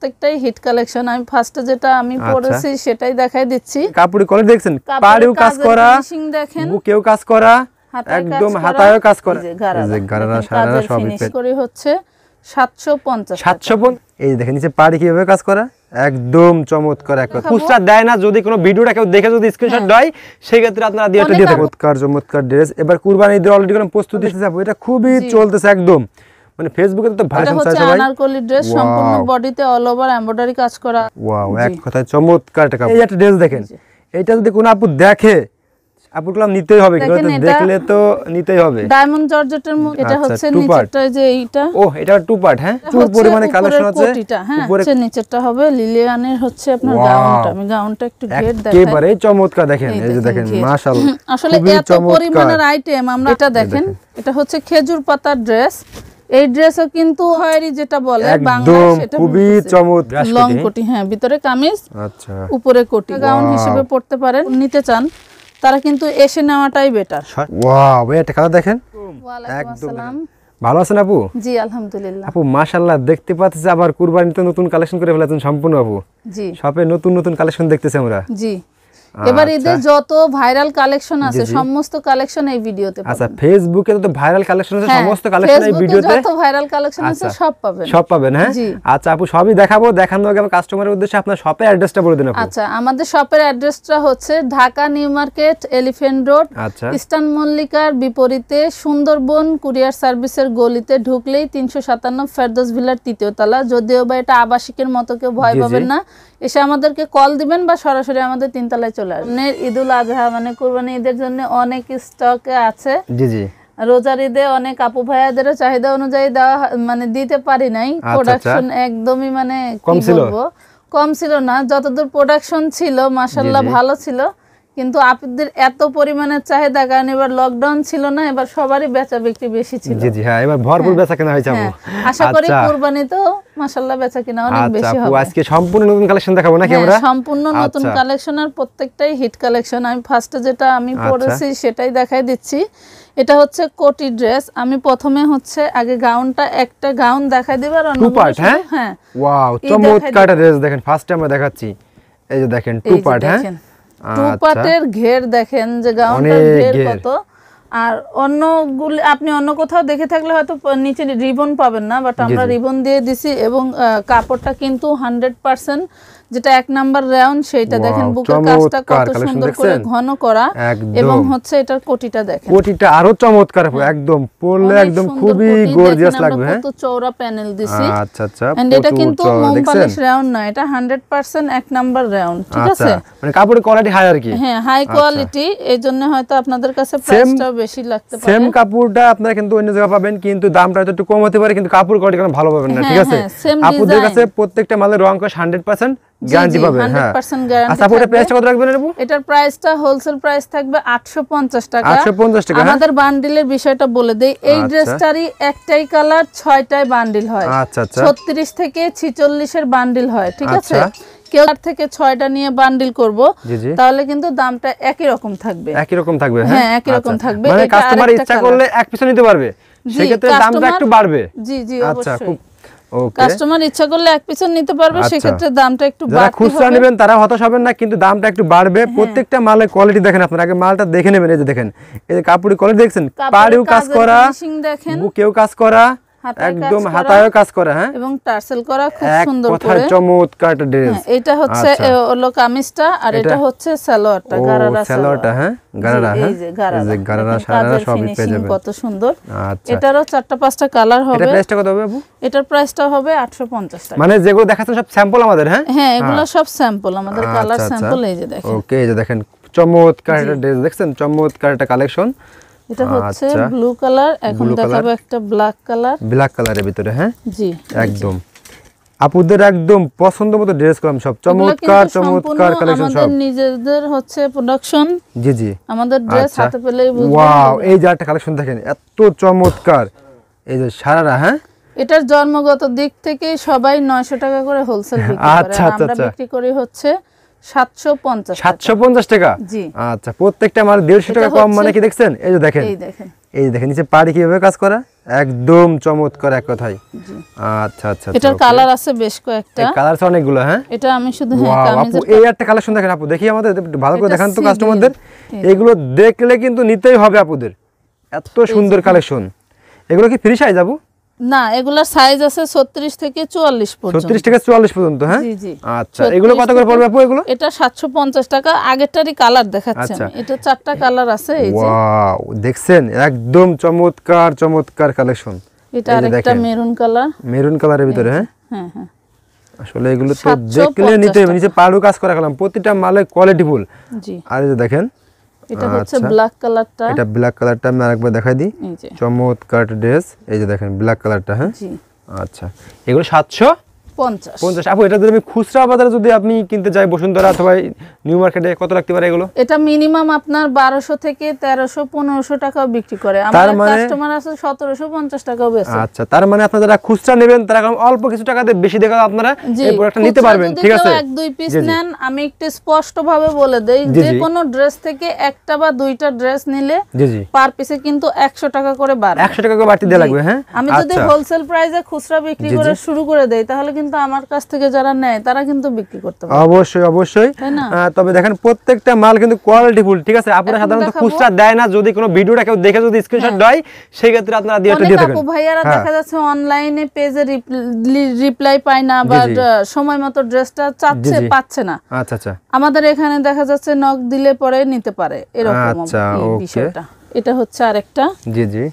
প্রত্যেকটাই hit collection. আমি ফার্স্টে যেটা আমি পরেছি সেটাই দেখাই দিচ্ছি। কাপড়ের কোয়ালিটি দেখছেন, পাড়েও কাজ করা, দেখেন বুকেও কাজ করা, একদম হাতায়ও কাজ করা। এই যে গারারা সারা সব ফিনিশ করে হচ্ছে 750 750। এই দেখেন নিচে পাড়ি কিভাবে কাজ করা, একদম চমৎকার। এক কথা পুস্টার দেয় না, যদি কোনো ভিডিওটা কেউ দেখে যদি স্ক্রিনশট দেয় সেই ক্ষেত্রে আপনারা দিয়ে এটা দিয়ে দেবেন। চমৎকার ড্রেস। এবার কুরবানি ঈদের অলরেডি কোনো প্রস্তুতি আছে, এটা খুবই চলতেছে একদম, মানে ফেসবুকে তো ভাইরাল হচ্ছে সবাই। আনারকলি ড্রেস, সম্পূর্ণ বডিতে অল ওভার এমব্রয়ডারি কাজ করা। ওয়াও, এক কথায় চমৎকার একটা কাপড়। এই একটা ড্রেস দেখেন, এটা যদি কোনো আপু দেখে, আপু কলম নিতেই হবে, দেখলে তো নিতেই হবে। ডায়মন্ড জর্জেটের মধ্যে এটা হচ্ছে নিচেরটা যে এইটা। ও, এটা টু পার্ট। হ্যাঁ, চুর পরিমাণে কালেকশন আছে। উপরে নিচেরটা হবে লিলিয়ানের হচ্ছে আপনার গাউনটা। আমি গাউনটা একটু ঘের দেখাই, একেবারে চমৎকার। দেখেন এই যে দেখেন, মাশাআল্লাহ, আসলে এত পরিমাণের আইটেম আমরা। এটা দেখেন, এটা হচ্ছে খেজুর পাতার ড্রেস। এই ড্রেসও কিন্তু হয়রি যেটা বলে বাংলায়, সেটা খুবই চমৎকার। লং কোটি, হ্যাঁ, ভিতরে কামিজ, আচ্ছা, উপরে কোটি। গাউন হিসেবে পড়তে পারেন, নিতে চান তারা কিন্তু এসে নেওয়াটাই বেটার। ওয়াও, এটা কালার দেখেন। ওয়ালাইকুম আসসালাম, ভালো আছেন আপু? জি আলহামদুলিল্লাহ। আপু মাশাআল্লাহ, দেখতে পাচ্ছি আবার কুরবানিতে নতুন কালেকশন করে ফেলেছেন সম্পূর্ণ আপু। জি, শপে নতুন নতুন কালেকশন দেখতেছি আমরা। জি, এবার ঈদের যত ভাইরাল কালেকশন আছে সমস্ত কালেকশন এই ভিডিওতে পাবেন। আচ্ছা, ফেসবুকে তো ভাইরাল কালেকশন আছে, সমস্ত কালেকশন এই ভিডিওতে, যত ভাইরাল কালেকশন আছে সব পাবেন, সব পাবেন। হ্যাঁ, আচ্ছা আপু, সবই দেখাবো। দেখানোর আগে কাস্টমারের উদ্দেশ্যে আপনার শপের অ্যাড্রেসটা বলে দিন আপু। আচ্ছা, আমাদের শপের অ্যাড্রেসটা হচ্ছে Dhaka New Market, Elephant Road, Eastern মল্লিকার বিপরীতে সুন্দরবন কুরিয়ার সার্ভিসের গলিতে ঢুকলেই 357 ফেরদৌস ভিলার 3য় তলা। যদিও বা এটা আবাসিকের মতো কেউ ভয় পাবেন না, এসে আমাদেরকে কল দিবেন বা সরাসরি আমাদের 3 তলায় চলে আসবেন। ঈদুল আজহা মানে কুরবানি ঈদের জন্য অনেক স্টকে আছে। জি জি, রোজার ঈদে অনেক আপু ভাইয়াদের চাহিদা অনুযায়ী দেওয়া মানে দিতে পারি নাই। প্রোডাকশন একদমই মানে কি বলবো, কম ছিল না, যতদূর প্রোডাকশন ছিল মাশাআল্লাহ ভালো ছিল, কিন্তু আপনাদের এত পরিমাণের চাহিদা, কারণ এবার লকডাউন ছিল না, এবার সবারই বেচা বিক্রি বেশি ছিল। জি জি, হ্যাঁ, এবার ভরপুর বেচা কেনা হয়েছে আপু। আশা করি কুরবানি তো মাশাআল্লাহ বেচা কিনা অনেক বেশি হবে। আজকে সম্পূর্ণ নতুন কালেকশন দেখাবো নাকি আমরা? সম্পূর্ণ নতুন কালেকশন, আর প্রত্যেকটাই হিট কালেকশন। আমি ফার্স্টে যেটা আমি পরেছি সেটাই দেখাই দিচ্ছি। এটা হচ্ছে কোটি ড্রেস। আমি প্রথমে হচ্ছে আগে গাউনটা, একটা গাউন দেখাই দিব, আর টু পার্ট। হ্যাঁ, ওয়াও, চমৎকার ড্রেস। দেখেন ফার্স্টে আমরা দেখাচ্ছি, এই যে দেখেন টু পার্ট। হ্যাঁ, টু পার্টের ঘের দেখেন যে গাউনটার ঘের কত। আর অন্যগুলি আপনি অন্য কোথাও দেখে থাকলে হয়তো নিচে রিবন পাবেন না, বাট আমরা রিবন দিয়ে দিছি। এবং কাপড়টা কিন্তু 100% যেটা 1 নাম্বার রাউন্ড, সেইটা দেখেন বুকের কাজটা কত সুন্দর করে ঘন করা, এবং হচ্ছে এটার কোটিটা দেখেন, কোটিটা আরো চমৎকার, একদম পরলে একদম খুবই গর্জিয়াস লাগবে। হ্যাঁ, কত চওড়া প্যানেল দিছি। আচ্ছা আচ্ছা, এন্ড এটা কিন্তু মোম পলিশ রাউন্ড না, এটা 100% 1 নাম্বার রাউন্ড। ঠিক আছে, মানে কাপড়ের কোয়ালিটি হাই আর কি। হ্যাঁ, হাই কোয়ালিটি, এইজন্য হয়তো আপনাদের কাছে প্রাইসটা বেশি লাগতে পারে। সেম কাপড়টা আপনারা কিন্তু অন্য জায়গায় পাবেন, কিন্তু দামটা হয়তো একটু কম হতে পারে, কিন্তু কাপড় কোয়ালিটি কোনো ভালো পাবেন না। ঠিক আছে, আপনাদের কাছে প্রত্যেকটা মালের রং কস 100% গ্যারান্টি পাবেন। হ্যাঁ, 100% গ্যারান্টি। আচ্ছা, পুরো প্রাইসটা কত রাখবেন আপু? এটার প্রাইসটা হোলসেল প্রাইস থাকবে 850 টাকা। 850 টাকা। আমাদের বান্ডিলের বিষয়টা বলে দেই, এই ড্রেসটারই একটাই কালার 6টায় বান্ডিল হয়। আচ্ছা আচ্ছা, 36 থেকে 46 এর বান্ডিল হয়। ঠিক আছে, কেউ 4 থেকে 6টা নিয়ে বান্ডিল করব, তাহলে কিন্তু দামটা একই রকম থাকবে। একই রকম থাকবে? হ্যাঁ, একই রকম থাকবে। মানে কাস্টমার ইচ্ছা করলে এক পিস নিতে পারবে, সেই ক্ষেত্রে দামটা একটু বাড়বে। জি জি, আচ্ছা, অবশ্যই। কাস্টমার ইচ্ছা করলে এক পিস নিতে পারবে, সেই ক্ষেত্রে দামটা একটু বাড়বে। যারা খুচরা নেবেন তারা হতাশ হবেন না, কিন্তু দামটা একটু বাড়বে। প্রত্যেকটা মালের কোয়ালিটি দেখেন, আপনারা আগে মালটা দেখে নেবেন। এই যে দেখেন, এই যে কাপড়ের কোয়ালিটি দেখছেন, পাড়েও কাজ করা, বুকেও কাজ করা, একদম হাতায়ও কাজ করা। হ্যাঁ, এবং টার্সেল করা খুব সুন্দর করে, চমৎকার একটা ড্রেস। এটা হচ্ছে হলো কামিজটা, আর এটা হচ্ছে সালোয়ারটা, গারারা সালোয়ারটা। হ্যাঁ, গারারা। হ্যাঁ, এই যে গারারা সারা সব পেয়ে যাবেন, কত সুন্দর। আচ্ছা, এটারও 4টা-5টা কালার হবে। এটা প্রাইসটা কত হবে আপু? এটার প্রাইসটা হবে 850 টাকা। মানে যেগুলো দেখাচ্ছেন সব স্যাম্পল আমাদের? হ্যাঁ হ্যাঁ, এগুলো সব স্যাম্পল আমাদের, কালার স্যাম্পল। এই যে দেখেন। ওকে, এই যে দেখেন চমৎকার একটা ড্রেস দেখছেন, চমৎকার একটা কালেকশন। এটা হচ্ছে ব্লু কালার, এখন দেখাবো একটা ব্ল্যাক কালার। ব্ল্যাক কালারের ভিতরে? হ্যাঁ জি, একদম আপুদের একদম পছন্দ মতো ড্রেস করলাম, সব চমৎকার চমৎকার কালেকশন, সব আমাদের নিজেদের হচ্ছে প্রোডাকশন। জি জি, আমাদের ড্রেস হাতে পেলেই বুঝবেন। ওয়াও, এই যে একটা কালেকশন দেখেন, এত চমৎকার। এই যে সারারা। হ্যাঁ, এটার জন্মগত দিক থেকে সবাই 900 টাকা করে হোলসেল বিক্রি করে। আচ্ছা আচ্ছা, আমরা বিক্রি করি হচ্ছে 750 টাকা। জি, আচ্ছা, প্রত্যেকটা মাল 150 টাকা কম, মানে কি দেখছেন? এই যে দেখেন, এই দেখেন নিচে পাড়ি কিভাবে কাজ করা, একদম চমৎকার এক কথায়। আচ্ছা আচ্ছা, এটার কালার আছে বেশ কয়েকটা, কালার আছে অনেকগুলো। হ্যাঁ, এটা আমি শুধু আপু এই একটা কালেকশন দেখেন আপু, দেখি আমাদের ভালো করে দেখান তো কাস্টমারদের। এগুলো দেখলে কিন্তু নিতেই হবে আপুদের, এত সুন্দর কালেকশন। এগুলো কি ফ্রি সাইজ আপু? না, এগুলার সাইজ আছে 36 থেকে 44 পর্যন্ত। 36 থেকে 44 পর্যন্ত। হ্যাঁ, জি জি। আচ্ছা, এগুলো কত করে পড়বে আপু? এগুলো এটা 750 টাকা। আগেরটারই কালার দেখাচ্ছেন, এটা 4টা কালার আছে। এই যে ওয়াও, দেখছেন একদম চমৎকার চমৎকার কালেকশন। এটা আরেকটা মেরুন কালার, মেরুন কালারের ভিতরে। হ্যাঁ হ্যাঁ হ্যাঁ, আসলে এগুলো তো দেখলে নিতে হবে। নিচে পাড়ু কাজ করা গেলাম, প্রতিটা মালে কোয়ালিটি ফুল। জি, আর এই যে দেখেন এটা হচ্ছে ব্ল্যাক কালারটা। এটা ব্ল্যাক কালারটা আমি আরেকবার দেখাই দিই। চমৎকার ড্রেস, এই যে দেখেন ব্ল্যাক কালারটা। হ্যাঁ, জি আচ্ছা, এগুলো 750। আপু এটা যদি আমি খুচরা বাজারে যদি আপনি কিনতে যাই বসুন্ধরা অথবা নিউ মার্কেটে, কত লাগতে পারে এগুলো? এটা মিনিমাম আপনার 1200 থেকে 1300 1500 টাকাও বিক্রি করে। আমার কাস্টমার আছে 1750 টাকাও বেচে। আচ্ছা, তার মানে আপনারা যারা খুচরা নেবেন তারা অল্প কিছু টাকা দিয়ে বেশি টাকা আপনারা এই প্রোডাক্টটা নিতে পারবেন। ঠিক আছে, এক দুই পিস নেন, আমি একটু স্পষ্ট ভাবে বলে দেই, যে কোনো ড্রেস থেকে একটা বা দুইটা ড্রেস নিলে পার পিসে কিন্তু 100 টাকা করে বাড়বে। 100 টাকা করে বাড়তি দেয়া লাগবে। হ্যাঁ, আমি যদি হোলসেল প্রাইসে খুচরা বিক্রি করে শুরু করে দেই, তাহলে কিন্তু আমার কাছ থেকে যারা নেয় তারা কিন্তু বিক্রি করতে পারে। অবশ্যই অবশ্যই। তবে দেখেন প্রত্যেকটা মাল কিন্তু কোয়ালিটি ফুল। ঠিক আছে, আপনারা সাধারণত খুচরা দেয় না, যদি কোনো ভিডিওটা কেউ দেখে যদি স্ক্রিনশট দেয় সেই ক্ষেত্রে আপনারা দিয়ে দিয়ে দেবেন। আপু ভাইয়ারা দেখা যাচ্ছে অনলাইনে পেজে রিপ্লাই পায় না, বা সময় মতো ড্রেসটা চাচ্ছে পাচ্ছে না। আচ্ছা আচ্ছা, আমাদের এখানে দেখা যাচ্ছে নক দিলে পরে নিতে পারে, এরকম বিষয়টা। এটা হচ্ছে আরেকটা। জি জি,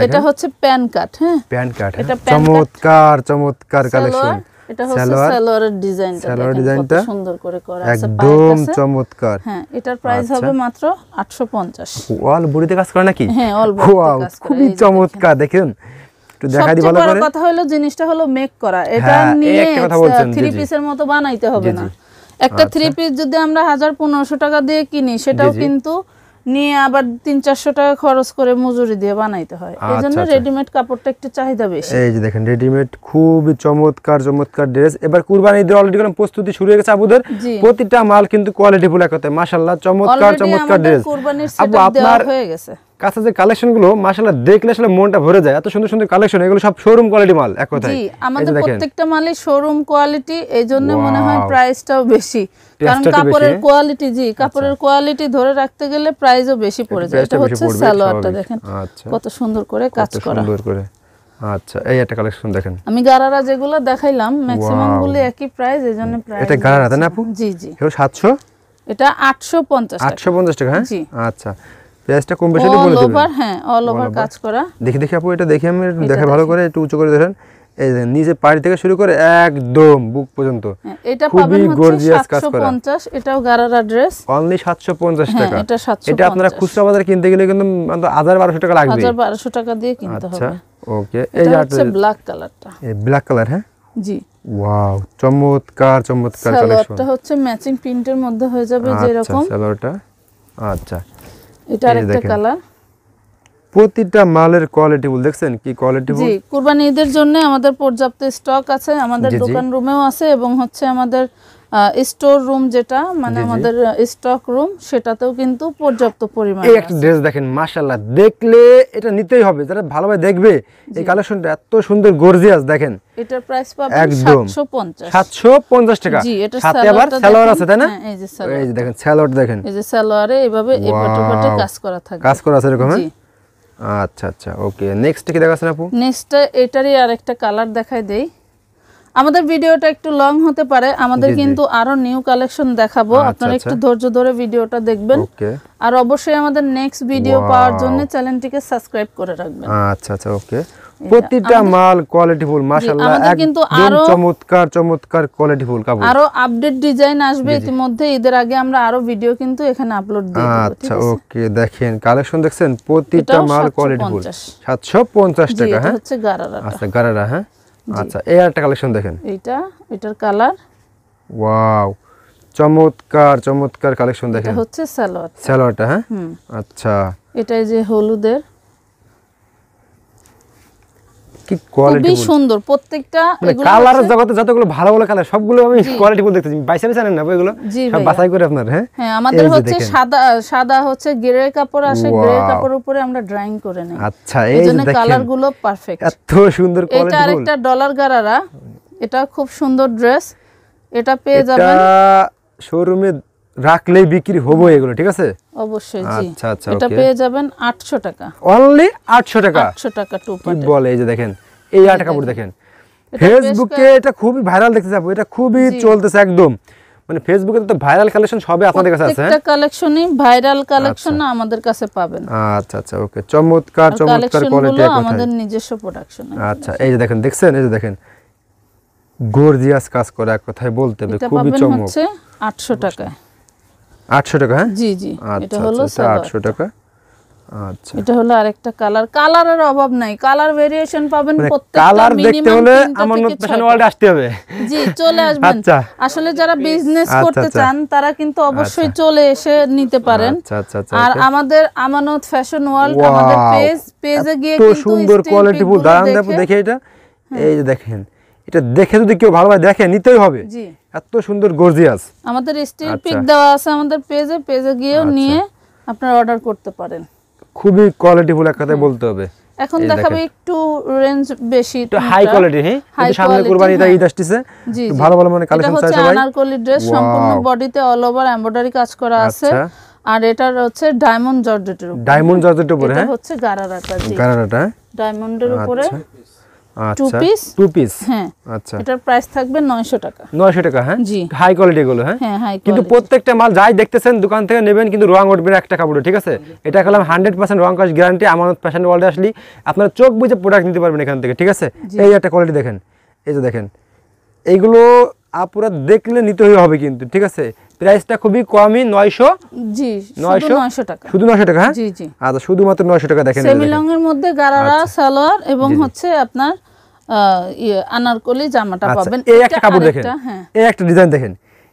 এটা হচ্ছে প্যান কাট। হ্যাঁ, প্যান কাট, চমৎকার চমৎকার কালেকশন। এটা হচ্ছে সালোয়ারের ডিজাইনটা কত সুন্দর করে করা আছে, একদম চমৎকার। হ্যাঁ, এটার প্রাইস হবে মাত্র 850। অল বডিতে কাজ করা নাকি? হ্যাঁ, অল বডিতে কাজ করা। খুবই চমৎকার। দেখেন একটু দেখাই দি ভালো করে। বড় কথা হলো জিনিসটা হলো মেক করা। এটা নিয়ে 3 পিসের মতো বানাইতে হবে না। একটা 3 পিস যদি আমরা 1000-1500 টাকা দিয়ে কিনি, সেটাও কিন্তু নিয়ে আবার 300-400 টাকা খরচ করে মজুরি দিয়ে বানাইতে হয়। এজন্য রেডিমেড কাপড়টা একটু চাহিদা বেশি। এই যে দেখেন রেডিমেড খুবই চমৎকার চমৎকার ড্রেস। এবার কুরবানি ঈদের অলরেডি কোন প্রস্তুতি শুরু হয়ে গেছে আপুদের। প্রতিটা মাল কিন্তু কোয়ালিটি ফুল এক কথায় মাশাআল্লাহ চমৎকার চমৎকার ড্রেস। আপু আপনার হয়ে গেছে কাছে যে কালেকশন গুলো মাশাআল্লাহ দেখলে আসলে মনটা ভরে যায়, এত সুন্দর সুন্দর কালেকশন। এগুলো সব শোরুম কোয়ালিটি মাল এক কথায়। জি, আমাদের প্রত্যেকটা মালই শোরুম কোয়ালিটি, এইজন্য মনে হয় প্রাইসটাও বেশি, কারণ কাপড়ের কোয়ালিটি। জি, কাপড়ের কোয়ালিটি ধরে রাখতে গেলে প্রাইসও বেশি পড়ে যায়। এটা হচ্ছে সালোয়ারটা দেখেন কত সুন্দর করে কাজ করা। সুন্দর করে। আচ্ছা, এই একটা কালেকশন দেখেন। আমি গারারা যেগুলো দেখাইলাম ম্যাক্সিমাম গুলো একই প্রাইস, এজন্য প্রাইস। এটা গারারা তাই না আপু? জি জি, এগুলো 700, এটা 850 টাকা। 850 টাকা। হ্যাঁ, আচ্ছা, প্রাইসটা কম বেশি বলে দিবেন। অল ওভার, হ্যাঁ অল ওভার কাজ করা। দেখি দেখি আপু, এটা দেখি আমি দেখে ভালো করে একটু উঁচু করে ধরেন। এই যে নিচে পাড়ি থেকে শুরু করে একদম বুক পর্যন্ত এটা পাবেন হচ্ছে 750। এটাও গারারা ড্রেস, অনলি 750 টাকা। এটা 750। এটা আপনারা খুচরা বাজারে কিনতে গেলে কিন্তু 1000-1200 টাকা লাগবে। 1000-1200 টাকা দিয়ে কিনতে হবে। আচ্ছা, ওকে। এই যে হচ্ছে ব্ল্যাক কালারটা। এই ব্ল্যাক কালার। হ্যাঁ, জি, ওয়াও চমৎকার চমৎকার কালেকশন। সালোয়ারটা হচ্ছে ম্যাচিং প্রিন্টের মধ্যে হয়ে যাবে যেরকম সালোয়ারটা। আচ্ছা, এটা আরেকটা কালার। প্রতিটা মালের কোয়ালিটি ফুল। দেখছেন কি কোয়ালিটি ফুল। জি, কুরবানি ঈদের জন্য আমাদের পর্যাপ্ত স্টক আছে। আমাদের দোকান রুমেও আছে, এবং হচ্ছে আমাদের স্টোর রুম যেটা মানে আমাদের স্টক রুম, সেটাতেও কিন্তু পর্যাপ্ত পরিমাণে এই একটা ড্রেস দেখেন মাশাআল্লাহ, দেখলে এটা নিতেই হবে। যারা ভালোভাবে দেখবে এই কালেকশনটা এত সুন্দর গর্জিয়াস। দেখেন এটার প্রাইস পাবেন 750। 750 টাকা। জি, এটা সাথে আবার সালোয়ার আছে তাই না? এই যে সালোয়ার, এই যে দেখেন সালোয়ার দেখেন, এই যে সালোয়ারে এভাবে এপাটে কাজ করা থাকে, কাজ করা আছে এরকম। হ্যাঁ, আচ্ছা আচ্ছা, ওকে। নেক্সট কি দেখাচ্ছেন আপু? নেক্সট এটারই আরেকটা কালার দেখাই দেই। আমাদের ভিডিওটা একটু লং হতে পারে, আমাদের কিন্তু আরো নিউ কালেকশন দেখাবো। আপনারা একটু ধৈর্য ধরে ভিডিওটা দেখবেন। ওকে, আর অবশ্যই আমাদের নেক্সট ভিডিও পাওয়ার জন্য চ্যানেলটিকে সাবস্ক্রাইব করে রাখবেন। আচ্ছা আচ্ছা, ওকে। প্রতিটা মাল কোয়ালিটি ফুল মাশাআল্লাহ, একদম চমৎকার চমৎকার কোয়ালিটি ফুল কাপড়। আরো আপডেট ডিজাইন আসবে ইতিমধ্যে। ঈদের আগে আমরা আরো ভিডিও কিন্তু এখানে আপলোড দিয়ে দেব। আচ্ছা, ওকে। দেখেন কালেকশন দেখছেন, প্রতিটা মাল কোয়ালিটি ফুল। 750 টাকা। হ্যাঁ, এটা হচ্ছে গারারা। আচ্ছা, গারারা। হ্যাঁ, আচ্ছা, এই একটা কালেকশন দেখেন। এটার কালার, ওয়াও চমৎকার চমৎকার কালেকশন দেখেন। এটা হচ্ছে সালোয়ার, সালোয়ারটা। হ্যাঁ, আচ্ছা, এটাই যে হলুদের কি কোয়ালিটি খুবই সুন্দর প্রত্যেকটা। এগুলো কালারের জগতে যতগুলো ভালো ভালো কালার সবগুলো আমি কোয়ালিটি ফুল দেখতেছি, বাইসাবি জানেন না এগুলো সব বাছাই করে আপনার। হ্যাঁ হ্যাঁ, আমাদের হচ্ছে সাদা হচ্ছে গ্রে কাপড় আসে, গ্রে কাপড়ের উপরে আমরা ড্রয়িং করে নেই। আচ্ছা, এই জন্য কালার গুলো পারফেক্ট, এত সুন্দর কোয়ালিটি। এটা আরেকটা ডলার গারারা, এটা খুব সুন্দর ড্রেস, এটা পেয়ে যাবেন। এটা শোরুমে রাখলেই বিক্রি হবে এগুলো, ঠিক আছে? অবশ্যই জি। আচ্ছা আচ্ছা, এটা পেয়ে যাবেন 800 টাকা, অনলি 800 টাকা। 800 টাকা টু কি বলে, এই যে দেখেন এই আটা কাপড় দেখেন, ফেসবুকে এটা খুবই ভাইরাল দেখতে যাবো, এটা খুবই চলতেছে একদম, মানে ফেসবুকে তো ভাইরাল কালেকশন সবই আপনাদের কাছে আছে। একটা কালেকশনই ভাইরাল কালেকশন না আমাদের কাছে পাবেন। আচ্ছা আচ্ছা, ওকে, চমৎকার চমৎকার কোয়ালিটি, আমাদের নিজস্ব প্রোডাকশন। আচ্ছা, এই যে দেখেন, দেখছেন, এই যে দেখেন গর্জিয়াস কাজ করা, এক কথায় বলতে হবে খুবই চমক। হচ্ছে 800 টাকায়। 800 টাকা? হ্যাঁ জি জি, এটা হলো 800 টাকা। আচ্ছা, এটা হলো আরেকটা কালার, কালারের অভাব নাই, কালার ভেরিয়েশন পাবেন প্রত্যেকটা। কালার দেখতে হলে আমানত ফ্যাশন ওয়ার্ল্ডে আসতে হবে। জি, চলে আসবেন। আচ্ছা, আসলে যারা বিজনেস করতে চান তারা কিন্তু অবশ্যই চলে এসে নিতে পারেন। আচ্ছা আচ্ছা আচ্ছা, আর আমাদের আমানত ফ্যাশন ওয়ার্ল্ড আমাদের পেজে গিয়ে কিন্তু কিন্তু সুন্দর কোয়ালিটি ফুল দাঁড়ান দেখে এটা, এই যে দেখেন, এটা দেখে যদি কেউ ভালোভাবে দেখে নিতেই হবে। জি, এত সুন্দর গর্জিয়াস। আমাদের স্টিল পিক দেওয়া আছে আমাদের পেজে গিয়েও নিয়ে আপনারা অর্ডার করতে পারেন। খুবই কোয়ালিটি ফুল, এক কথায় বলতে হবে। এখন দেখাবে একটু রেঞ্জ বেশি, একটু হাই কোয়ালিটি। হ্যাঁ, কিন্তু সামনে কুরবানিটা ঈদ আসছে, একটু ভালো ভালো মানে কালেকশন চাই সবাই। এটা আনারকলি ড্রেস, সম্পূর্ণ বডিতে অল ওভার এমব্রয়ডারি কাজ করা আছে। আর এটার হচ্ছে ডায়মন্ড জর্জেটের উপরে, ডায়মন্ড জর্জেটের উপরে। হ্যাঁ, এটা হচ্ছে গারারাটা। জি, গারারাটা ডায়মন্ডের উপরে টু পিস। হ্যাঁ, আচ্ছা, এটার প্রাইস থাকবে 900 টাকা। 900 টাকা। হ্যাঁ, জি, হাই কোয়ালিটি গুলো। হ্যাঁ, কিন্তু প্রত্যেকটা মাল যাই দেখতেছেন দোকান থেকে নেবেন, কিন্তু রং উঠবে না একটা কাপড়ে, ঠিক আছে? এটা কলম 100% রং কস গ্যারান্টি। আমানত ফ্যাশন ওয়ার্ল্ডে আসলে আপনারা চোখ বুঝে প্রোডাক্ট নিতে পারবেন এখান থেকে, ঠিক আছে? এই একটা কোয়ালিটি দেখেন, এই যে দেখেন, এইগুলো আপুরা দেখলে নিতেই হবে কিন্তু, ঠিক আছে? প্রাইসটা খুবই কমই, 900। জি, 900 টাকা, শুধু 900 টাকা। হ্যাঁ, জি জি, আচ্ছা, শুধুমাত্র 900 টাকা। দেখেন সেমি লং এর মধ্যে গারারা সালোয়ার এবং হচ্ছে আপনার আনারকলি জামাটা পাবেন। এই একটা কাপড় দেখেন, এই একটা ডিজাইন দেখেন,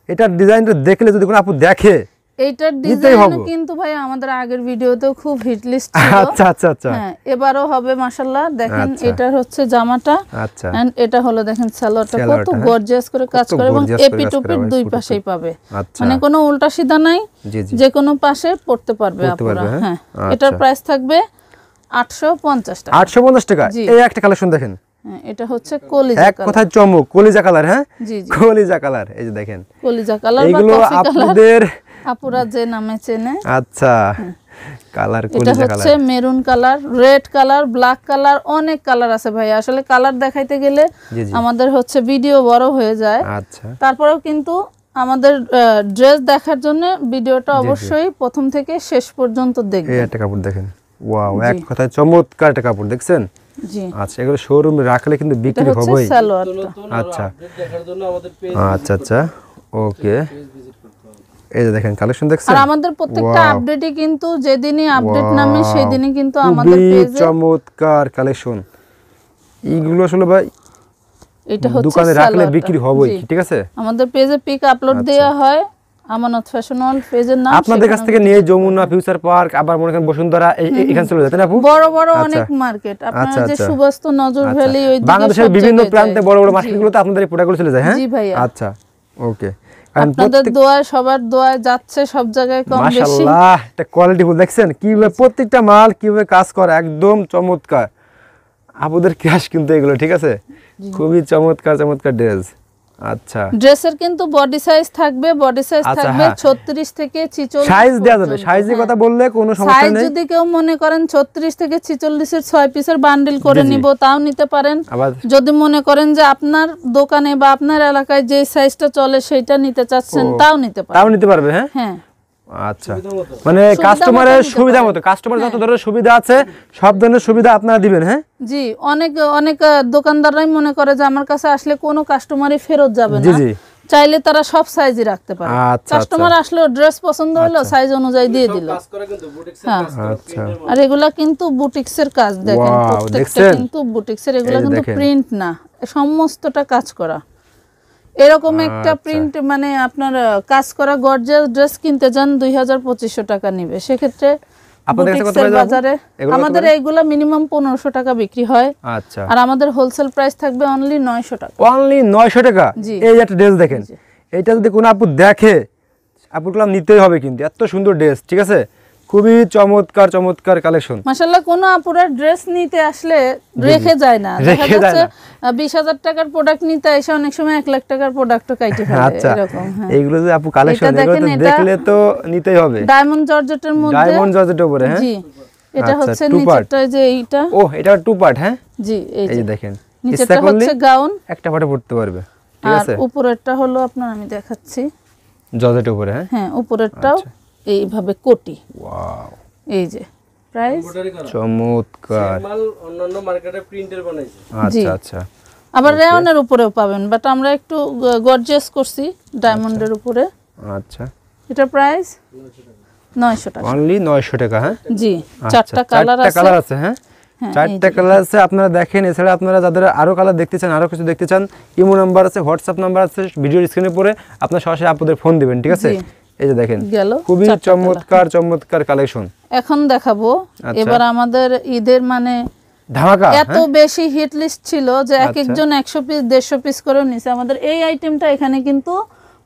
এটার ডিজাইনটা দেখলে যদি কোনো আপু দেখে, এইটার ডিজাইন কিন্তু ভাই আমাদের আগের ভিডিওতেও খুব হিট লিস্ট ছিল। আচ্ছা আচ্ছা আচ্ছা, হ্যাঁ, এবারও হবে মাশাআল্লাহ। দেখেন এটার হচ্ছে জামাটা, আচ্ছা, এন্ড এটা হলো দেখেন সালোয়ারটা কত গর্জিয়াস করে কাজ করে এবং এপি টুপির দুই পাশেই পাবে, মানে কোনো উল্টা সিধা নাই, যে কোনো পাশে পড়তে পারবে আপনারা। হ্যাঁ, এটার প্রাইস থাকবে 850 টাকা। 850 টাকা। এই একটা কালেকশন দেখেন, এটা হচ্ছে কলিজা কালার, এক কথায় চমক, কলিজা কালার। হ্যাঁ, জি জি, কলিজা কালার। এই যে দেখেন কলিজা কালার, এগুলো আপনাদের আপুরা যে নামে চেনে। আচ্ছা, কালার কলিজা কালার। এটা হচ্ছে maroon colour, red colour, black colour, অনেক কালার আছে ভাই। আসলে কালার দেখাইতে গেলে আমাদের হচ্ছে ভিডিও বড় হয়ে যায়। আচ্ছা, তারপরেও কিন্তু আমাদের ড্রেস দেখার জন্য ভিডিওটা অবশ্যই প্রথম থেকে শেষ পর্যন্ত দেখবেন। এই একটা কাপড় দেখেন, ওয়াও, এক কথায় চমৎকার একটা কাপড়, দেখছেন? জি, আচ্ছা, এগুলো শোরুমে রাখলে কিন্তু বিক্রি হবেই। আচ্ছা আচ্ছা আচ্ছা, ওকে, এই যে দেখেন কালেকশন দেখছেন। আর আমাদের প্রত্যেকটা আপডেটই কিন্তু যেদিনই আপডেট নামে সেদিনই কিন্তু আমাদের পেজে চমৎকার কালেকশন। এইগুলো আসলে ভাই এটা হচ্ছে দোকানে রাখলে বিক্রি হবেই, ঠিক আছে? আমাদের পেজে পিক আপলোড দেয়া হয়, আমানত ফ্যাশন ওয়ার্ল্ড পেজের নাম। আপনাদের কাছ থেকে নিয়ে যমুনা ফিউচার পার্ক, আবার মনে করেন বসুন্ধরা, এখানে চলে যেতেন আপু। বড় বড় অনেক মার্কেট, আপনারা যে সুবাস্তু, নজর ভ্যালি, ওই দিকে বাংলাদেশের বিভিন্ন প্রান্তে বড় বড় মার্কেটগুলোতে আপনাদের এই প্রোডাক্টগুলো চলে যায়। হ্যাঁ, জি ভাই। আচ্ছা, ওকে, আপনাদের দোয়ায়, সবার দোয়ায় যাচ্ছে সব জায়গায় কম বেশি। মাশাআল্লাহ, এটা কোয়ালিটি ফুল, দেখছেন কিভাবে প্রত্যেকটা মাল কিভাবে কাজ করে, একদম চমৎকার। আপুদের ক্যাশ কিন্তু এগুলো, ঠিক আছে? খুবই চমৎকার চমৎকার ড্রেস। আচ্ছা, ড্রেসের কিন্তু বডি সাইজ থাকবে, বডি সাইজ থাকবে 36 থেকে 46। সাইজ দেয়া যাবে, সাইজের কথা বললে কোনো সমস্যা নেই। সাইজ যদি কেউ মনে করেন 36 থেকে 46 এর 6 পিসের বান্ডেল করে নিব, তাও নিতে পারেন। যদি মনে করেন যে আপনার দোকানে বা আপনার এলাকায় যে সাইজটা চলে সেটা নিতে চাচ্ছেন, তাও নিতে পারবে। হ্যাঁ হ্যাঁ, আচ্ছা, মানে কাস্টমারের সুবিধা মতো, কাস্টমার যত ধরনের সুবিধা আছে সব ধরনের সুবিধা আপনারা দিবেন। হ্যাঁ, জি, অনেক দোকানদাররাই মনে করে যে আমার কাছে আসলে কোনো কাস্টমারই ফেরত যাবে না, চাইলে তারা সব সাইজই রাখতে পারে। কাস্টমার আসলে ড্রেস পছন্দ হলো, সাইজ অনুযায়ী দিয়ে দিল। আচ্ছা, আর এগুলা কিন্তু বুটিক্সের কাজ, দেখেন প্রত্যেকটা কিন্তু বুটিক্সের, এগুলা কিন্তু প্রিন্ট না, সমস্তটা কাজ করা। এরকম একটা প্রিন্ট, মানে আপনার কাজ করা গর্জিয়াস ড্রেস কিনতে যান 2000-2500 টাকা নিবে, সেক্ষেত্রে আপনাদের কাছে কত বুটিক্সের প্রাইস বাজারে আমাদের এইগুলা মিনিমাম 1500 টাকা বিক্রি হয়। আচ্ছা, আর আমাদের হোলসেল প্রাইস থাকবে অনলি 900 টাকা। অনলি 900 টাকা। এই একটা ড্রেস দেখেন, এটা যদি কোনো আপু দেখে আপুগুলো নিতেই হবে কিন্তু, এত সুন্দর ড্রেস, ঠিক আছে, খুবই চমৎকার চমৎকার কালেকশন। মাশাআল্লাহ, কোন আপুরা ড্রেস নিতে আসলে রেখে যায় না, দেখা যাচ্ছে 20000 টাকার প্রোডাক্ট নিতে এসে অনেক সময় 1 লাখ টাকার প্রোডাক্টও কাইটে ফেলে এরকম। হ্যাঁ, এইগুলো যে আপু কালেকশন এগুলো দেখলে তো নিতেই হবে। ডায়মন্ড জর্জেটের মধ্যে, ডায়মন্ড জর্জেটের উপরে। হ্যাঁ জি, এটা হচ্ছে নিচেরটা যে এইটা। ও, এটা টু পার্ট। হ্যাঁ জি, এই যে দেখেন, নিচেরটা হচ্ছে গাউন, একটা পাটে পড়তে পারবে, ঠিক আছে। আর উপরেরটা হলো আপনার, আমি দেখাচ্ছি, জর্জেটের উপরে। হ্যাঁ হ্যাঁ, উপরেরটাও এইভাবে কোটি। ওয়াও, এই যে প্রাইস চমৎকার, মাল অন্যান্য মার্কেটে প্রিন্টের বানাইছে। আচ্ছা আচ্ছা। আবার রেয়নের উপরেও পাবেন, বাট আমরা একটু গর্জিয়াস করছি ডায়মন্ডের উপরে। আচ্ছা, এটা প্রাইস 900 টাকা, অনলি 900 টাকা। হ্যাঁ জি, চারটা কালার আছে। হ্যাঁ, চারটা কালার আছে, আপনারা দেখেন। এছাড়া আপনারা যাদের আরো কালার দেখতে চান, আরো কিছু দেখতে চান, ইমো নাম্বার আছে, হোয়াটসঅ্যাপ নাম্বার আছে, ভিডিওর স্ক্রিনে পড়ে আপনারা সরাসরি আপুদের ফোন দিবেন, ঠিক আছে। এই যে দেখেন, খুবই চমৎকার চমৎকার কালেকশন। এখন দেখাবো এবার আমাদের ঈদের মানে ধামাকা। এত বেশি হিট লিস্ট ছিল যে এক একজন 100 পিস 150 পিস করে নিছে। আমাদের এই আইটেমটা এখানে কিন্তু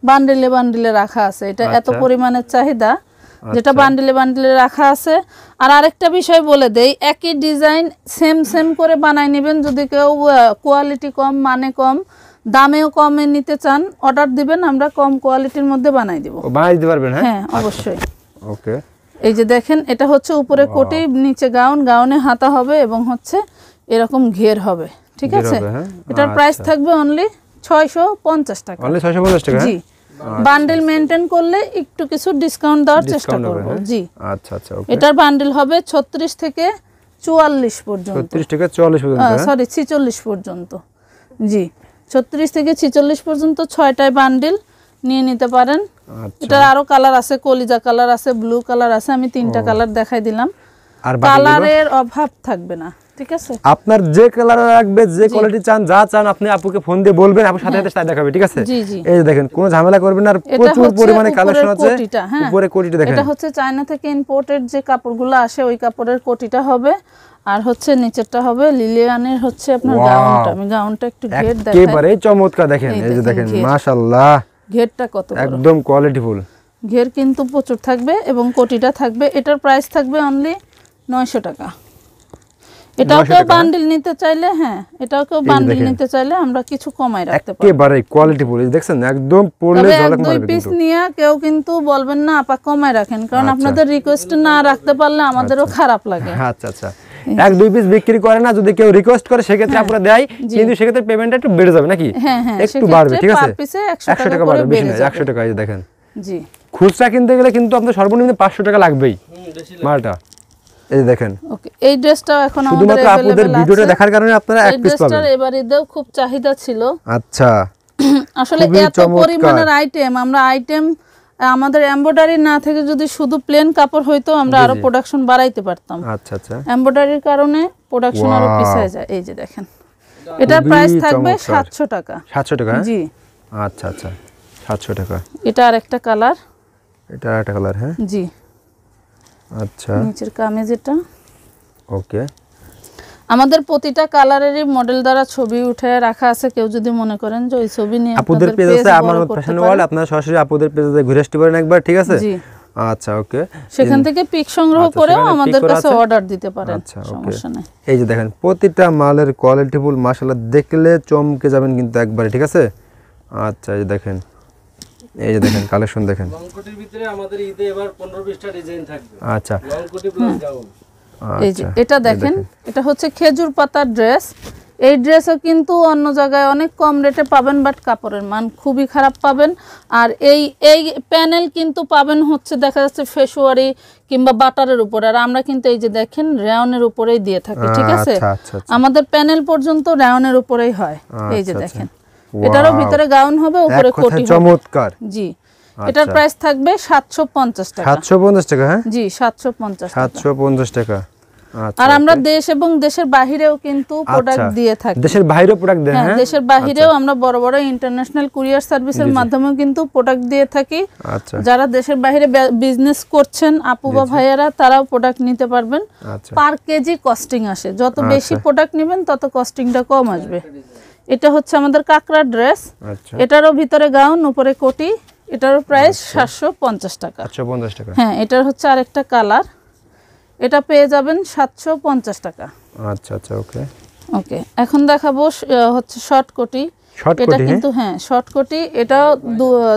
বান্ডেলে বান্ডেলে রাখা আছে, এটা এত পরিমাণের চাহিদা, যেটা বান্ডেলে বান্ডেলে রাখা আছে। আর আরেকটা বিষয় বলে দেই, একই ডিজাইন সেম সেম করে বানাই নেবেন। যদি কেউ কোয়ালিটি কম, মানে কম, দামেও কমে নিতে চান, অর্ডার দিবেন, আমরা কম কোয়ালিটির মধ্যে বানাই দিব। বানাই দিতে পারবেন? হ্যাঁ, অবশ্যই। ওকে, এই যে দেখেন, এটা হচ্ছে উপরে কোটি, নিচে গাউন, গাউনে হাতা হবে এবং হচ্ছে এরকম ঘের হবে, ঠিক আছে। এটার প্রাইস থাকবে অনলি 650 টাকা। অনলি 650 টাকা। জি, বান্ডেল মেইনটেইন করলে একটু কিছু ডিসকাউন্ট দেওয়ার চেষ্টা করব। জি, আচ্ছা আচ্ছা। ওকে, এটার বান্ডেল হবে 36 থেকে 44 পর্যন্ত। 36 থেকে 44 পর্যন্ত, সরি 46 পর্যন্ত। জি, 36 থেকে 46 পর্যন্ত 6টায় বান্ডেল নিয়ে নিতে পারেন। এটা আরো কালার আছে, কলিজা কালার আছে, ব্লু কালার আছে, আমি 3টা কালার দেখাই দিলাম। আর কালারের অভাব থাকবে না, ঠিক আছে। আপনার যে কালার লাগবে, যে কোয়ালিটি চান, যা চান, আপনি আপুকে ফোন দিয়ে বলবেন, আপু সাথে সাথে তাই দেখাবে, ঠিক আছে। এই যে দেখেন, কোনো ঝামেলা করবেন না, আর প্রচুর পরিমাণে কালেকশন আছে। উপরে কোটিটা দেখেন, এটা হচ্ছে চায়না থেকে ইম্পোর্টেড যে কাপড়গুলো আসে, ওই কাপড়ের কোটিটা হবে। আর হচ্ছে নিচেরটা হবে লিলিয়ানের হচ্ছে আপনার গাউনটা। আমি গাউনটা একটু ঘের দেখাই, একেবারে চমৎকার। দেখেন, এই যে দেখেন, মাশাআল্লাহ, ঘেরটা কত বড়, একদম কোয়ালিটিফুল ঘের কিন্তু প্রচুর থাকবে এবং কোটিটা থাকবে। এটার প্রাইস থাকবে অনলি 900 টাকা। এটাও কেউ বান্ডেল নিতে চাইলে, হ্যাঁ, এটাও কেউ বান্ডেল নিতে চাইলে আমরা কিছু কমাই রাখতে পারি। একেবারে কোয়ালিটিফুল, দেখছেন, একদম পরলে ঝলক মারবে। 2 পিস নিয়ে কেউ কিন্তু বলবেন না আপা কমাই রাখেন, কারণ আপনাদের রিকোয়েস্ট না রাখতে পারলে আমাদেরও খারাপ লাগে। আচ্ছা আচ্ছা, 1-2 পিস বিক্রি করে না, যদি কেউ রিকোয়েস্ট করে সেক্ষেত্রে আপনারা দেয়, কিন্তু সেক্ষেত্রে পেমেন্টটা একটু বেড়ে যাবে নাকি? হ্যাঁ হ্যাঁ, একটু বাড়বে, ঠিক আছে। পার পিসে 100 টাকা করে বেড়ে যাবে। 100 টাকা। এই যে দেখেন, জি, খুচরা কিনতে গেলে কিন্তু আপনার সর্বনিম্ন 500 টাকা লাগবেই মালটা। এই যে দেখেন, ওকে, এই ড্রেসটাও এখন আমাদের শুধুমাত্র আপনাদের ভিডিওটা দেখার কারণে আপনারা এক পিস পাবেন। ড্রেসটার এবারে ঈদেও খুব চাহিদা ছিল। আচ্ছা, আসলে এত পরিমাণের আইটেম, আমরা আইটেম আমাদের এমব্রয়ডারি না থেকে যদি শুধু প্লেন কাপড় হইতো, আমরা আরো প্রোডাকশন বাড়াইতে পারতাম। আচ্ছা আচ্ছা, এমব্রয়ডারির কারণে প্রোডাকশন আরো পিছায় যায়। এই যে দেখেন, এটার প্রাইস থাকবে 700 টাকা। 700 টাকা? জি, আচ্ছা আচ্ছা, 700 টাকা। এটা আরেকটা কালার, এটা আরেকটা কালার। হ্যাঁ, জি, আচ্ছা, নিচের কামিজ এটা। ওকে, আমাদের প্রতিটা কালারেরই মডেল দ্বারা ছবি উঠে রাখা আছে। কেউ যদি মনে করেন যে ওই ছবি নিয়ে আপুদের পেজ আছে আমার ফ্যাশন ওয়ার্ল্ড, আপনারা সরাসরি আপুদের পেজে ঘুরে আসতে পারেন একবার, ঠিক আছে। জি, আচ্ছা, ওকে, সেখান থেকে পিক সংগ্রহ করেও আমাদের কাছে অর্ডার দিতে পারেন, সমস্যা নেই। এই যে দেখেন, প্রতিটা মালের কোয়ালিটিফুল, মাশাআল্লাহ, দেখলে চমকে যাবেন কিন্তু একবারে, ঠিক আছে। আচ্ছা, এই যে দেখেন, এই যে দেখেন কালেকশন দেখেন। লংকোটির ভিতরে আমাদের ঈদে এবার 15-20টা ডিজাইন থাকবে। আচ্ছা, লংকোটি প্লাস গাউন। এই যে এটা দেখেন, এটা হচ্ছে খেজুর পাতার ড্রেস। এই ড্রেসও কিন্তু অন্য জায়গায় অনেক কম রেটে পাবেন, বাট কাপড়ের মান খুবই খারাপ পাবেন। আর এই প্যানেল কিন্তু পাবেন হচ্ছে দেখা যাচ্ছে ফেসওয়ারি কিংবা বাটারের উপরে, আর আমরা কিন্তু এই যে দেখেন রেয়নের উপরেই দিয়ে থাকি, ঠিক আছে। আমাদের প্যানেল পর্যন্ত রেয়নের উপরেই হয়। এই যে দেখেন, এটারও ভিতরে গাউন হবে, উপরে কোটি হবে। চমৎকার। জি, এটার প্রাইস থাকবে 750 টাকা। 750 টাকা? হ্যাঁ, জি, 750 টাকা। 750 টাকা। আচ্ছা, আর আমরা দেশ এবং দেশের বাহিরেও কিন্তু প্রোডাক্ট দিয়ে থাকি। দেশের বাইরেও প্রোডাক্ট দেন? হ্যাঁ, দেশের বাহিরেও আমরা বড় বড় ইন্টারন্যাশনাল কুরিয়ার সার্ভিসের মাধ্যমেও কিন্তু প্রোডাক্ট দিয়ে থাকি। আচ্ছা, যারা দেশের বাইরে বিজনেস করছেন আপু বা ভাইয়ারা, তারাও প্রোডাক্ট নিতে পারবেন। পার কেজি কস্টিং আসে, যত বেশি প্রোডাক্ট নেবেন তত কস্টিংটা কম আসবে। এটা হচ্ছে আমাদের কাকড়া ড্রেস, এটারও ভিতরে গাউন, উপরে কোটি, এটারও প্রাইস 750 টাকা। 750 টাকা। হ্যাঁ, এটার হচ্ছে আরেকটা কালার, এটা পেয়ে যাবেন 750 টাকা। আচ্ছা আচ্ছা, ওকে ওকে। এখন দেখাবো হচ্ছে শর্ট কোটি। এটা কিন্তু হ্যাঁ শর্ট কোটি, এটা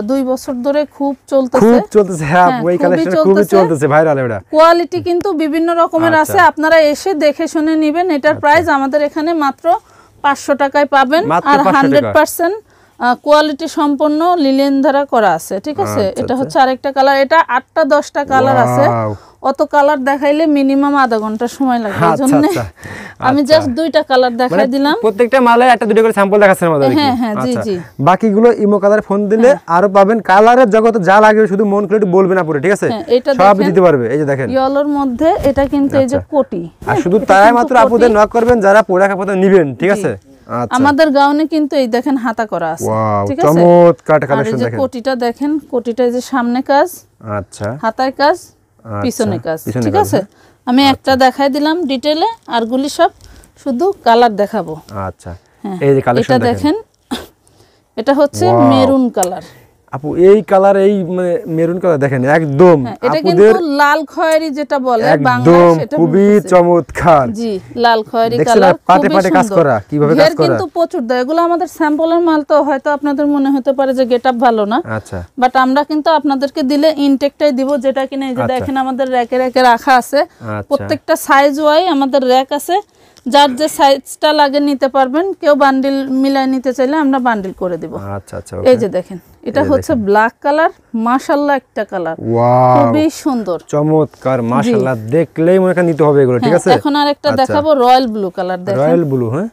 2 বছর ধরে খুব চলতেছে। হ্যাঁ, ওই কালেকশন খুব চলতেছে, ভাইরাল। এটা কোয়ালিটি কিন্তু বিভিন্ন রকমের আছে, আপনারা এসে দেখে শুনে নেবেন। এটার প্রাইস আমাদের এখানে মাত্র 500 টাকায় পাবেন, আর 100% কোয়ালিটি সম্পন্ন লিলেন দ্বারা করা আছে, ঠিক আছে। এটা হচ্ছে আরেকটা কালার, এটা 8টা 10টা কালার আছে, অত কালার দেখাইলে মিনিমাম আধা ঘন্টা সময় লাগে, এজন্য আমি জাস্ট 2টা কালার দেখাই দিলাম। প্রত্যেকটা মালে একটা দুটো করে স্যাম্পল দেখাচ্ছেন আমাদের। হ্যাঁ হ্যাঁ, জি জি। বাকিগুলো ইমো কালার ফোন দিলে আরো পাবেন। কালারের জগতে যা লাগে শুধু মন করে একটু বলবেন আপুরে, ঠিক আছে, সব দিতে পারবে। এই যে দেখেন ইয়েলোর মধ্যে এটা কিন্তু এই যে কোটি, আর শুধু তাই মাত্র আপুদের নক করবেন যারা প্রোডাক্ট আপনারা নেবেন, ঠিক আছে। আমাদের গাউনে কিন্তু এই দেখেন হাতা করা আছে, ঠিক আছে, চমৎকার কালেকশন দেখেন। কোটিটা দেখেন, কোটিটা এই যে সামনে কাজ, আচ্ছা, হাতায় কাজ, পিছনে কাজ, ঠিক আছে। আমি একটা দেখাই দিলাম ডিটেইলে, আর গুলি সব শুধু কালার দেখাবো। আচ্ছা, এই যে কালেকশন দেখেন, এটা হচ্ছে মেরুন কালার। আপু এই কালার, এই মানে মেরুন কালার দেখেন, একদম এটা কিন্তু লাল খয়েরি যেটা বলে বাংলায়, সেটা খুবই চমৎকার। জি, লাল খয়েরি কালার, পাটে পাটে কাজ করা, কিভাবে কাজ করা কিন্তু প্রচুর দেয়। এগুলো আমাদের স্যাম্পলের মাল, তো হয়তো আপনাদের মনে হতে পারে যে গেটআপ ভালো না, আচ্ছা, বাট আমরা কিন্তু আপনাদেরকে দিলে ইনটেকটাই দিব, যেটা কিনা এই যে দেখেন আমাদের র‍্যাকে র‍্যাকে রাখা আছে। প্রত্যেকটা সাইজ ওয়াই আমাদের র‍্যাক আছে, যার যে সাইজটা লাগে নিতে পারবেন। কেউ বান্ডিল মিলাই নিতে চাইলে আমরা বান্ডিল করে দিব। আচ্ছা আচ্ছা, এই যে দেখেন, এটা হচ্ছে ব্ল্যাক কালার, মাশাআল্লাহ একটা কালার, খুবই সুন্দর চমৎকার, মাশাআল্লাহ, দেখলেই মনে হয় নিতে হবে এগুলো, ঠিক আছে। এখন আরেকটা দেখাবো রয়্যাল ব্লু কালার, দেখেন রয়্যাল ব্লু। হ্যাঁ,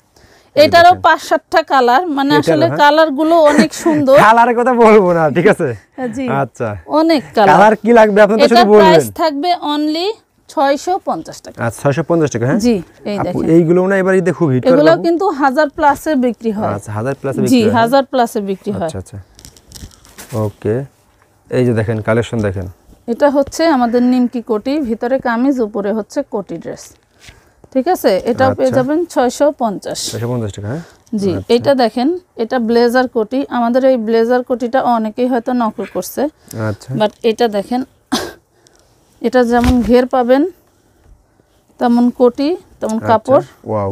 এটারও 5-7টা কালার, মানে আসলে কালার গুলো অনেক সুন্দর, কালারের কথা বলবো না, ঠিক আছে। জি, আচ্ছা, অনেক কালার। কালার কি লাগবে আপনাদের শুধু বলবেন। প্রাইস থাকবে অনলি 650 টাকা। আচ্ছা, 650 টাকা। হ্যাঁ জি, এই দেখেন, এইগুলো না এবারে ঈদে খুব হিট করে। এগুলো কিন্তু 1000 প্লাসে বিক্রি হয়। আচ্ছা, 1000 প্লাসে বিক্রি হয়। জি, 1000 প্লাসে বিক্রি হয়। আচ্ছা আচ্ছা, ওকে। এই যে দেখেন কালেকশন দেখেন, এটা হচ্ছে আমাদের নিমকি কোটি, ভিতরে কামিজ, উপরে হচ্ছে কোটি ড্রেস, ঠিক আছে। এটাও পেয়ে যাবেন 650 টাকা। হ্যাঁ জি, এটা দেখেন, এটা ব্লেজার কোটি। আমাদের এই ব্লেজার কোটিটা অনেকেই হয়তো নকল করছে, আচ্ছা, বাট এটা দেখেন, এটা যেমন ঘের পাবেন, তেমন কোটি, তেমন কাপড়।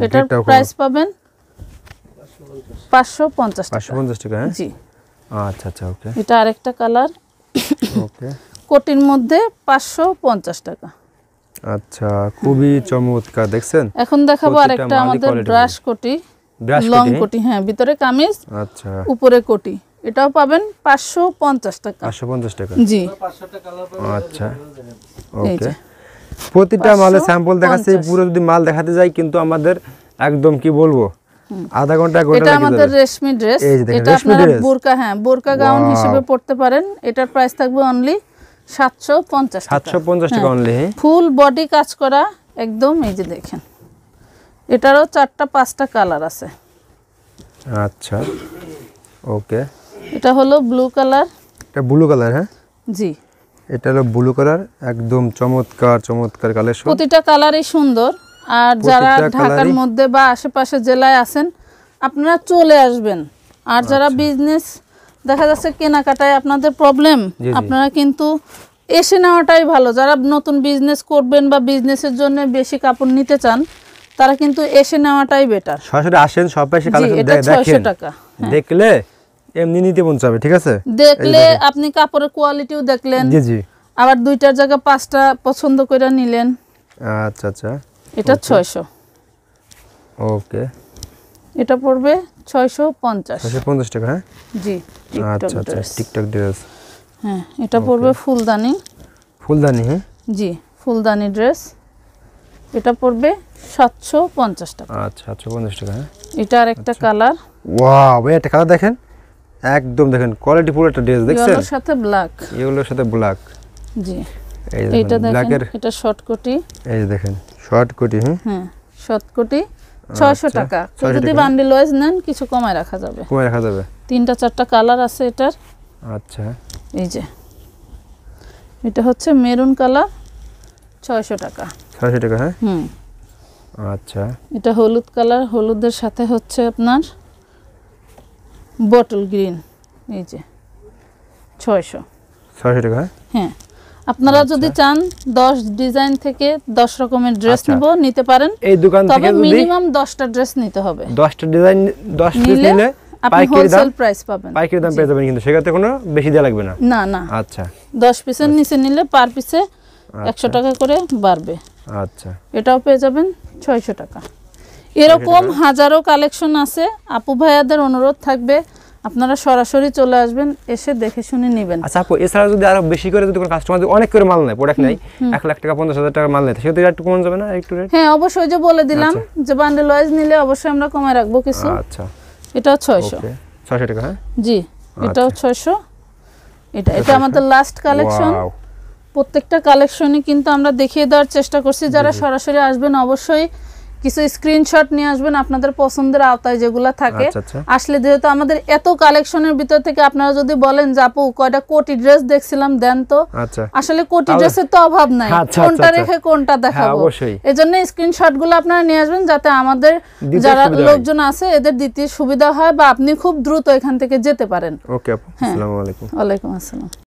এটার প্রাইস পাবেন 550 টাকা। 550 টাকা। হ্যাঁ জি, আচ্ছা আচ্ছা, ওকে। এটা আরেকটা কালার, ওকে, কোটির মধ্যে 550 টাকা। আচ্ছা, খুবই চমৎকার, দেখছেন। এখন দেখাবো আরেকটা আমাদের ব্রাশ কোটি, লং কোটি। হ্যাঁ, ভিতরে কামিজ, আচ্ছা, উপরে কোটি। এটাও পাবেন 550 টাকা। 550 টাকা। জি, আচ্ছা, ওকে। প্রতিটা মালে স্যাম্পল দেখাচ্ছে, পুরো যদি মাল দেখাতে যাই কিন্তু আমাদের একদম কি বলবো আধা ঘন্টা এক ঘন্টা এটা আমাদের রেশমি ড্রেস। এটা আপনারা বোরকা, হ্যাঁ বোরকা গাউন হিসেবে পড়তে পারেন। এটার প্রাইস থাকবে অনলি 750 টাকা। 750 টাকা অনলি। ফুল বডি কাজ করা একদম, এই যে দেখেন, এটারও 4টা-5টা কালার আছে। আচ্ছা, ওকে। এটা হলো ব্লু কালার। এটা ব্লু কালার। হ্যাঁ জি, এটা হলো ব্লু কালার, একদম চমৎকার চমৎকার কালেকশন। প্রতিটা কালারই সুন্দর। আর যারা ঢাকার মধ্যে বা আশেপাশে জেলায় আছেন, আপনারা চলে আসবেন। আর যারা বিজনেস, দেখা যাচ্ছে কেনাকাটায় আপনাদের প্রবলেম, আপনারা কিন্তু এসে নেওয়াটাই ভালো। যারা নতুন বিজনেস করবেন বা বিজনেসের জন্য বেশি কাপড় নিতে চান, তারা কিন্তু এসে নেওয়াটাই বেটার। সরাসরি আসেন, সব পাশে কালেকশন দেখেন, 600 টাকা। দেখলে এমনি নিতে মন চাবে, ঠিক আছে। দেখলে আপনি কাপড়ের কোয়ালিটিও দেখলেন, জি জি, আবার 2টার জায়গায় 5টা পছন্দ করে নিলেন। আচ্ছা আচ্ছা, এটা 600। ওকে, এটা পড়বে 650। 650 টাকা। হ্যাঁ জি, আচ্ছা আচ্ছা, টিকটক ড্রেস। হ্যাঁ, এটা পড়বে ফুলদানি। ফুলদানি। হ্যাঁ জি, ফুলদানি ড্রেস। এটা পড়বে 750 টাকা। আচ্ছা, 750 টাকা। হ্যাঁ, এটা আরেকটা কালার। ওয়াও, ভাই এটা কালার দেখেন, একদম দেখেন কোয়ালিটি পুরো একটা ড্রেস, দেখছেন। এর সাথে ব্ল্যাক, এগুলোর সাথে ব্ল্যাক। জি, এই এটা দেখেন, এটা শর্ট কোটি। এই যে দেখেন শর্ট কোটি হ্যাঁ শর্ট কোটি 600 টাকা কেউ যদি বান্ডিল ওয়াইজ নেন কিছু কমায় রাখা যাবে তিনটা চারটা কালার আছে এটার আচ্ছা এই যে এটা হচ্ছে মেরুন কালার 600 টাকা হ্যাঁ আচ্ছা এটা হলুদ কালার হলুদের সাথে হচ্ছে আপনার বটল গ্রিন এই যে 600 টাকা হ্যাঁ আপনারা যদি চান 10 ডিজাইন থেকে 10 রকমের ড্রেস নিতে পারেন এই দোকান থেকে তবে মিনিমাম 10টা ড্রেস নিতে হবে 10টা ডিজাইন 10 পিস নিলে আপনি হোলসেল প্রাইস পাবেন পাইকারি দাম পেয়ে যাবেন কিন্তু সেটাতে কোনো বেশি দেয়া লাগবে না না আচ্ছা 10 পিসের নিচে নিলে পার পিসে 100 টাকা করে বাড়বে আচ্ছা এটাও পেয়ে যাবেন 600 টাকা এরকম হাজারো কালেকশন আছে আপু ভাইয়াদের অনুরোধ থাকবে আপনারা সরাসরি চলে আসবেন এসে দেখে শুনে নেবেন আচ্ছা আপু এছাড়া যদি আরো বেশি করে যদি কোনো কাস্টমার অনেক করে মাল নেয় প্রোডাক্ট নেয় 1 লাখ টাকা 50,000 টাকা মাল নেয় সেটা একটু কম যাবে না একটু রেট হ্যাঁ অবশ্যই যে বলে দিলাম যে বান্ডেল ওয়াইজ নিলে অবশ্যই আমরা কমায় রাখবো কিছু আচ্ছা এটাও 600 ওকে 600 টাকা হ্যাঁ জি এটাও 600 এটা আমাদের লাস্ট কালেকশন প্রত্যেকটা কালেকশনই কিন্তু আমরা দেখিয়ে দেওয়ার চেষ্টা করছি যারা সরাসরি আসবেন অবশ্যই কিছু স্ক্রিনশট নিয়ে আসবেন আপনাদের পছন্দের আওতায় যেগুলো থাকে আসলে যেহেতু আমাদের এত কালেকশনের ভিতর থেকে আপনারা যদি বলেন যে আপু কয়টা কোটি ড্রেস দেখছিলাম দেন তো আসলে কোটি ড্রেসের তো অভাব নাই কোনটা রেখে কোনটা দেখাবো এজন্য স্ক্রিনশটগুলো আপনারা নিয়ে আসবেন যাতে আমাদের যারা লোকজন আছে এদের দিতে সুবিধা হয় বা আপনি খুব দ্রুত এখান থেকে যেতে পারেন ওকে আপু আসসালামু আলাইকুম ওয়ালাইকুম আসসালাম